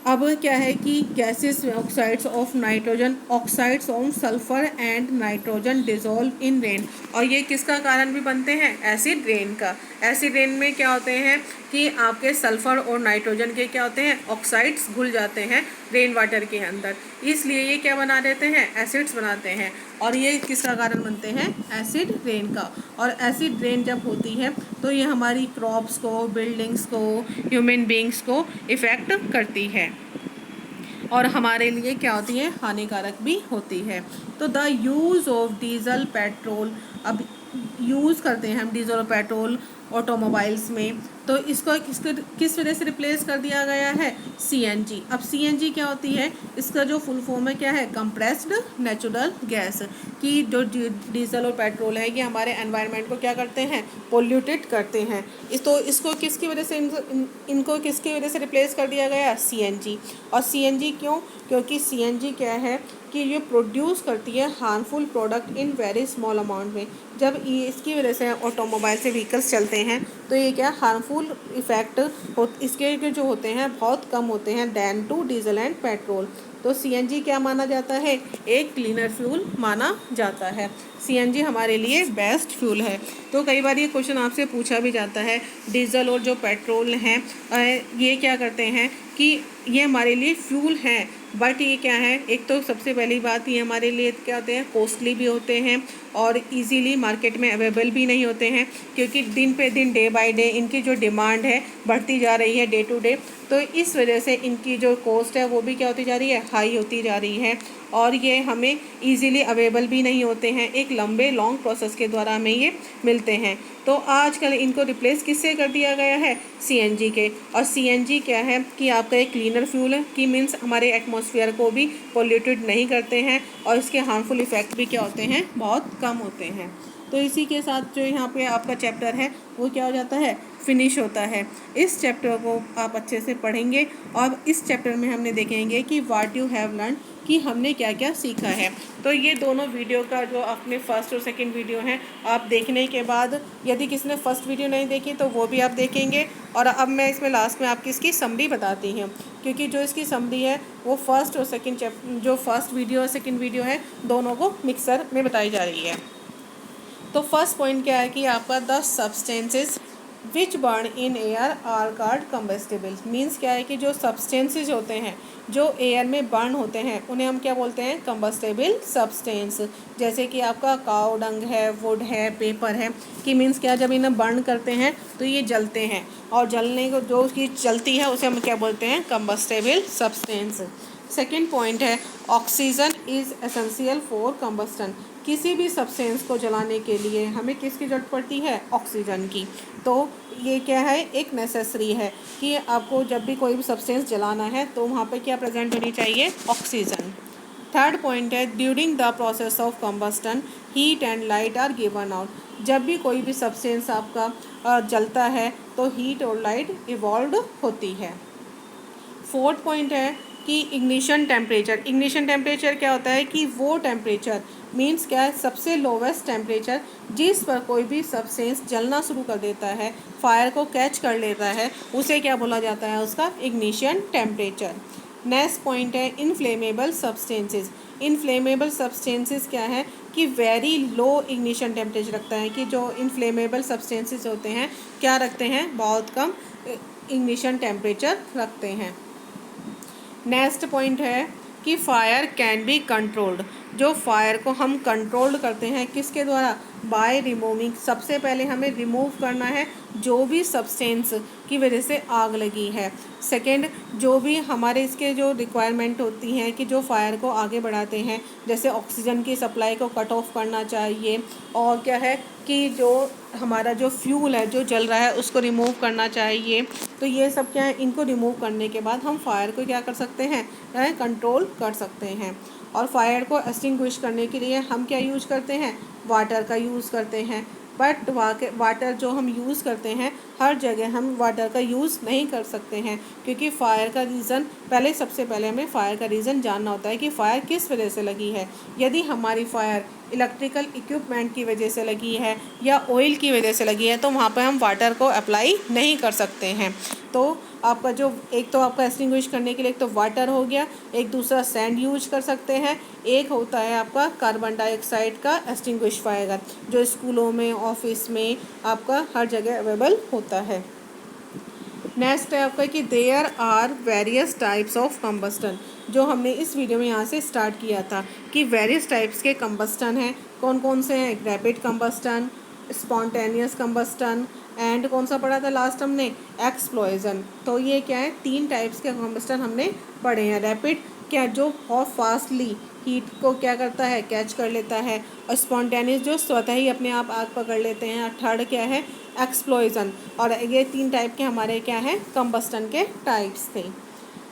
अब क्या है कि gases oxides of nitrogen, oxides of sulphur and nitrogen dissolve in rain, और ये किसका कारण भी बनते हैं, एसिड रेन का। एसिड रेन में क्या होते हैं कि आपके सल्फर और नाइट्रोजन के क्या होते हैं, ऑक्साइड्स घुल जाते हैं रेन वाटर के अंदर, इसलिए ये क्या बना देते हैं, एसिड्स बनाते हैं, और ये किसका कारण बनते हैं, एसिड रेन का। और एसिड रेन जब होती है तो ये हमारी क्रॉप्स को, बिल्डिंग्स को, ह्यूमन बींग्स को इफ़ेक्ट करती है, और हमारे लिए क्या होती है, हानिकारक भी होती है। तो the use of diesel petrol, अब यूज़ करते हैं हम डीजल और पेट्रोल ऑटोमोबाइल्स में, तो इसको किस वजह से रिप्लेस कर दिया गया है, CNG। अब CNG क्या होती है, इसका जो फुल फॉर्म है क्या है, कंप्रेस्ड नेचुरल गैस, कि जो डीजल और पेट्रोल है ये हमारे एनवायरनमेंट को क्या करते हैं, पोल्यूटेड करते हैं। तो इसको किसकी वजह से इनको किसकी वजह से रिप्लेस कर दिया गया, CNG। और CNG क्यों, क्योंकि CNG क्या है कि ये प्रोड्यूस करती है harmful product in very small amount में। जब ये इसकी वजह से ऑटोमोबाइल से व्हीकल्स चलते हैं तो ये क्या हार्मफुल इफ़ेक्ट इसके जो होते हैं बहुत कम होते हैं than to diesel and petrol. तो CNG क्या माना जाता है, एक क्लीनर फ्यूल माना जाता है। CNG हमारे लिए बेस्ट फ्यूल है। तो कई बार ये क्वेश्चन आपसे पूछा भी जाता है, डीजल और जो पेट्रोल हैं ये क्या करते हैं कि ये हमारे लिए फ्यूल हैं, बट ये क्या है, एक तो सबसे पहली बात ये हमारे लिए क्या होते हैं, कॉस्टली भी होते हैं और इजीली मार्केट में अवेलेबल भी नहीं होते हैं, क्योंकि दिन पे दिन, डे बाय डे इनकी जो डिमांड है बढ़ती जा रही है, डे टू डे। तो इस वजह से इनकी जो कॉस्ट है वो भी क्या होती जा रही है, हाई होती जा रही है, और ये हमें इजीली अवेलेबल भी नहीं होते हैं, एक लंबे लॉन्ग प्रोसेस के द्वारा हमें ये मिलते हैं। तो आजकल इनको रिप्लेस किससे कर दिया गया है, CNG के। और CNG क्या है कि आपका एक क्लीनर फ्यूल है, कि मीन्स हमारे एटमॉस्फेयर को भी पोल्यूटेड नहीं करते हैं, और इसके हार्मफुल इफ़ेक्ट भी क्या होते हैं, बहुत कम होते हैं। तो इसी के साथ जो यहाँ पे आपका चैप्टर है वो क्या हो जाता है, फिनिश होता है। इस चैप्टर को आप अच्छे से पढ़ेंगे, और इस चैप्टर में हमने देखेंगे कि व्हाट यू हैव लर्न, कि हमने क्या क्या सीखा है। तो ये दोनों वीडियो का जो अपने फर्स्ट और सेकंड वीडियो हैं आप देखने के बाद, यदि किसी ने फर्स्ट वीडियो नहीं देखी तो वो भी आप देखेंगे। और अब मैं इसमें लास्ट में आपकी इसकी समरी बताती हूँ, क्योंकि जो इसकी समरी है वो फर्स्ट और सेकंड जो फर्स्ट वीडियो और सेकंड वीडियो है दोनों को मिक्सर में बताई जा रही है। तो फर्स्ट पॉइंट क्या है कि आपका the substances which burn in air are called combustible. Means क्या है कि जो सब्सटेंसेस होते हैं जो एयर में बर्न होते हैं उन्हें हम क्या बोलते हैं, कम्बस्टेबल सब्सटेंस। जैसे कि आपका काऊ डंग है, वुड है, पेपर है, कि मीन्स क्या, जब इन्हें बर्न करते हैं तो ये जलते हैं, और जलने को जो उसकी जलती है उसे हम क्या बोलते हैं, कम्बस्टेबल सब्सटेंस। सेकेंड पॉइंट है oxygen is essential for combustion. किसी भी सब्सटेंस को जलाने के लिए हमें किसकी ज़रूरत पड़ती है, ऑक्सीजन की। तो ये क्या है, एक नेसेसरी है कि आपको जब भी कोई भी सब्सटेंस जलाना है तो वहाँ पे क्या प्रेजेंट होनी चाहिए, ऑक्सीजन। थर्ड पॉइंट है during the process of combustion heat and light are given out. जब भी कोई भी सब्सटेंस आपका जलता है तो हीट और लाइट इवॉल्व होती है। फोर्थ पॉइंट है कि इग्निशन टेम्परेचर क्या होता है कि वो टेम्परेचर मीन्स क्या है, सबसे लोवेस्ट टेम्परेचर जिस पर कोई भी सब्सटेंस जलना शुरू कर देता है, फायर को कैच कर लेता है, उसे क्या बोला जाता है, उसका इग्निशन टेम्परेचर। नेक्स्ट पॉइंट है इनफ्लेमेबल सब्सटेंसेस। इनफ्लेमेबल सब्सटेंसेस क्या है कि वेरी लो इग्निशन टेम्परेचर रखता है, कि जो इनफ्लेमेबल सब्सटेंसेस होते हैं क्या रखते हैं, बहुत कम इग्निशन टेम्परेचर रखते हैं। नेक्स्ट पॉइंट है कि फायर कैन बी कंट्रोल्ड। जो फायर को हम कंट्रोल करते हैं किसके द्वारा, बाय रिमूविंग। सबसे पहले हमें रिमूव करना है जो भी सब्सटेंस की वजह से आग लगी है। सेकंड, जो भी हमारे इसके जो रिक्वायरमेंट होती हैं कि जो फायर को आगे बढ़ाते हैं, जैसे ऑक्सीजन की सप्लाई को कट ऑफ करना चाहिए, और क्या है कि जो हमारा जो फ्यूल है जो जल रहा है उसको रिमूव करना चाहिए। तो ये सब क्या है, इनको रिमूव करने के बाद हम फायर को क्या कर सकते हैं, कंट्रोल कर सकते हैं। और फायर को एक्सटिंग्विश करने के लिए हम क्या यूज करते हैं, वाटर का यूज़ करते हैं। बट वाटर जो हम यूज़ करते हैं हर जगह हम वाटर का यूज़ नहीं कर सकते हैं, क्योंकि फ़ायर का रीज़न सबसे पहले हमें फ़ायर का रीज़न जानना होता है कि फ़ायर किस वजह से लगी है। यदि हमारी फ़ायर इलेक्ट्रिकल इक्विपमेंट की वजह से लगी है या ऑयल की वजह से लगी है तो वहाँ पर हम वाटर को अप्लाई नहीं कर सकते हैं। तो आपका जो एक तो आपका एक्सटिंग्विश करने के लिए एक तो वाटर हो गया, एक दूसरा सैंड यूज कर सकते हैं, एक होता है आपका कार्बन डाइऑक्साइड का एक्सटिंग्विशर जो स्कूलों में, ऑफिस में आपका हर जगह अवेलेबल होता है। नेक्स्ट है आपका कि there are various types of combustion. जो हमने इस वीडियो में यहाँ से स्टार्ट किया था कि वेरियस टाइप्स के कंबस्टन हैं, कौन कौन से हैं, rapid combustion, spontaneous combustion and कौन सा पढ़ा था लास्ट हमने, एक्सप्लोजन। तो ये क्या है, 3 टाइप्स के कंबस्टन हमने पढ़े हैं। रैपिड क्या, जो बहुत फास्टली हीट को क्या करता है, कैच कर लेता है, और स्पॉन्टेनियस जो स्वतः ही अपने आप आग पकड़ लेते हैं, और थर्ड क्या है, एक्सप्लोजन। और ये 3 टाइप के हमारे क्या है, कंबस्टन के टाइप्स थे।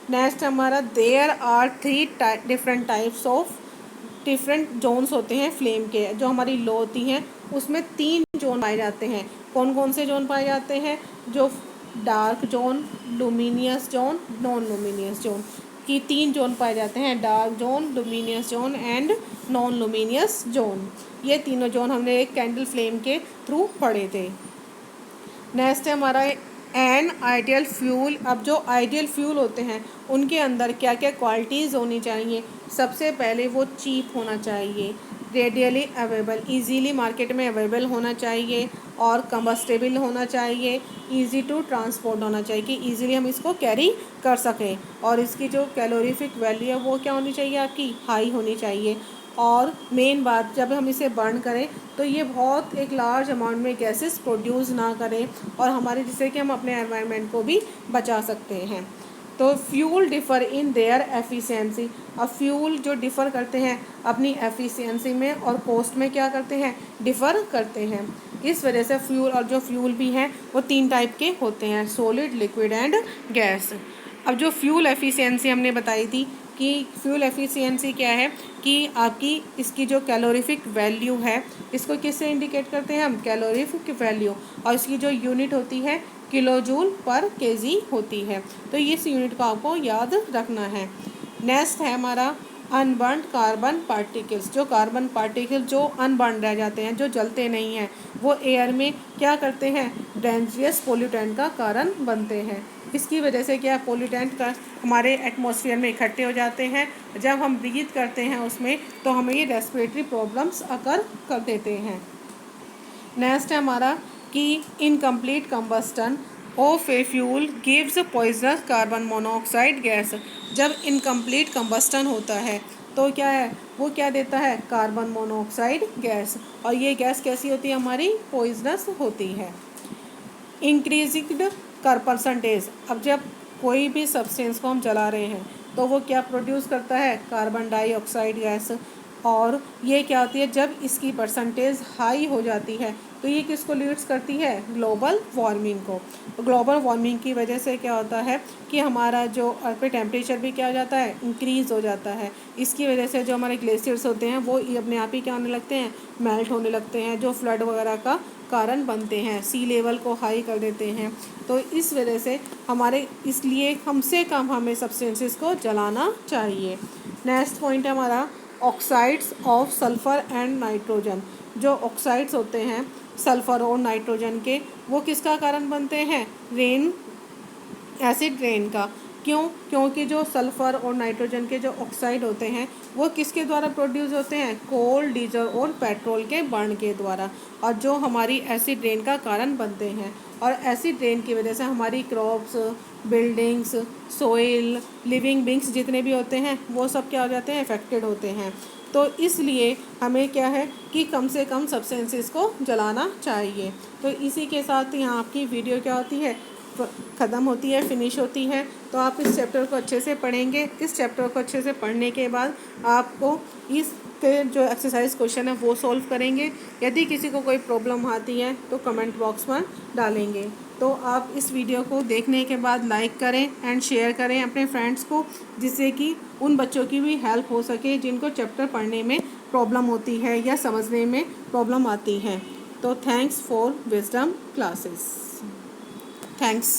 नेक्स्ट हमारा there are 3 different types of, different zones होते हैं फ्लेम के। जो हमारी लो होती हैं उसमें 3 जोन पाए जाते हैं। कौन कौन से जोन पाए जाते हैं, जो dark zone, luminous zone, non luminous zone की 3 जोन पाए जाते हैं, dark zone, luminous zone and non luminous zone. ये तीनों जोन हमने एक कैंडल फ्लेम के थ्रू पढ़े थे। नेक्स्ट है हमारा एन आइडियल फ्यूल। अब जो आइडियल फ्यूल होते हैं उनके अंदर क्या क्या क्वालिटीज़ होनी चाहिए। सबसे पहले वो चीप होना चाहिए, रेडियली अवेलेबल, इजीली मार्केट में अवेलेबल होना चाहिए, और कंबस्टेबल होना चाहिए, इजी टू ट्रांसपोर्ट होना चाहिए कि इजीली हम इसको कैरी कर सकें, और इसकी जो कैलोरीफिक वैल्यू है वो क्या होनी चाहिए, आपकी हाई होनी चाहिए। और मेन बात, जब हम इसे बर्न करें तो ये बहुत एक लार्ज अमाउंट में गैसेस प्रोड्यूस ना करें, और हमारे जिससे कि हम अपने एनवायरनमेंट को भी बचा सकते हैं। तो fuel differ in their efficiency. अब फ्यूल जो डिफ़र करते हैं अपनी एफिशिएंसी में और कॉस्ट में क्या करते हैं, डिफ़र करते हैं। इस वजह से फ्यूल, और जो फ्यूल भी हैं वो 3 टाइप के होते हैं, सॉलिड, लिक्विड एंड गैस। अब जो फ्यूल एफिशिएंसी हमने बताई थी कि फ्यूल एफिशिएंसी क्या है कि आपकी इसकी जो कैलोरीफिक वैल्यू है, इसको किससे इंडिकेट करते हैं हम, कैलोरीफिक वैल्यू, और इसकी जो यूनिट होती है किलोजूल पर केजी होती है। तो इस यूनिट को आपको याद रखना है। नेक्स्ट है हमारा अनबर्न्ड कार्बन पार्टिकल्स। जो कार्बन पार्टिकल जो अनबर्न्ड रह जाते हैं, जो जलते नहीं हैं, वो एयर में क्या करते हैं, डेंजरस पोल्यूटेंट का कारण बनते हैं। इसकी वजह से क्या, पोल्यूटेंट का हमारे एटमॉस्फेयर में इकट्ठे हो जाते हैं, जब हम ब्रीथ करते हैं उसमें तो हमें ये रेस्पिरेटरी प्रॉब्लम्स अकर कर देते हैं। नेक्स्ट है हमारा कि incomplete combustion of a fuel gives poisonous carbon monoxide gas. जब इनकम्प्लीट कंबस्टन होता है तो क्या है, वो क्या देता है, कार्बन मोनोऑक्साइड गैस, और ये गैस कैसी होती है, हमारी पॉइजनस होती है। इंक्रीजिंग कर परसेंटेज। अब जब कोई भी सब्सटेंस को हम जला रहे हैं तो वो क्या प्रोड्यूस करता है, कार्बन डाइऑक्साइड गैस, और ये क्या होती है, जब इसकी परसेंटेज हाई हो जाती है तो ये किसको लीड्स करती है, ग्लोबल वार्मिंग को। तो ग्लोबल वार्मिंग की वजह से क्या होता है कि हमारा जो अर्थ पे टेम्परेचर भी क्या हो जाता है, इंक्रीज़ हो जाता है। इसकी वजह से जो हमारे ग्लेशियर्स होते हैं वो अपने आप ही क्या होने लगते हैं, मेल्ट होने लगते हैं, जो फ्लड वगैरह का कारण बनते हैं, सी लेवल को हाई कर देते हैं। तो इस वजह से इसलिए कम से कम हमें सब्सटेंसेस को जलाना चाहिए। नेक्स्ट पॉइंट है हमारा oxides of sulphur and nitrogen. जो ऑक्साइड्स होते हैं सल्फ़र और नाइट्रोजन के, वो किसका कारण बनते हैं? एसिड रेन का। क्यों? क्योंकि जो सल्फ़र और नाइट्रोजन के जो ऑक्साइड होते हैं वो किसके द्वारा प्रोड्यूस होते हैं? कोल, डीजल और पेट्रोल के बर्न के द्वारा, और जो हमारी एसिड रेन का कारण बनते हैं। और एसिड रेन की वजह से हमारी crops, buildings, soil, living beings जितने भी होते हैं वो सब क्या हो जाते हैं? अफेक्टेड होते हैं। तो इसलिए हमें क्या है कि कम से कम सब्सटेंसेस को जलाना चाहिए। तो इसी के साथ यहाँ आपकी वीडियो क्या होती है? ख़त्म होती है, फिनिश होती है। तो आप इस चैप्टर को अच्छे से पढ़ेंगे। इस चैप्टर को अच्छे से पढ़ने के बाद आपको इसके जो एक्सरसाइज क्वेश्चन है वो सॉल्व करेंगे। यदि किसी को कोई प्रॉब्लम आती है तो कमेंट बॉक्स में डालेंगे। तो आप इस वीडियो को देखने के बाद लाइक करें एंड शेयर करें अपने फ्रेंड्स को, जिससे कि उन बच्चों की भी हेल्प हो सके जिनको चैप्टर पढ़ने में प्रॉब्लम होती है या समझने में प्रॉब्लम आती है। तो thanks for wisdom classes. Thanks.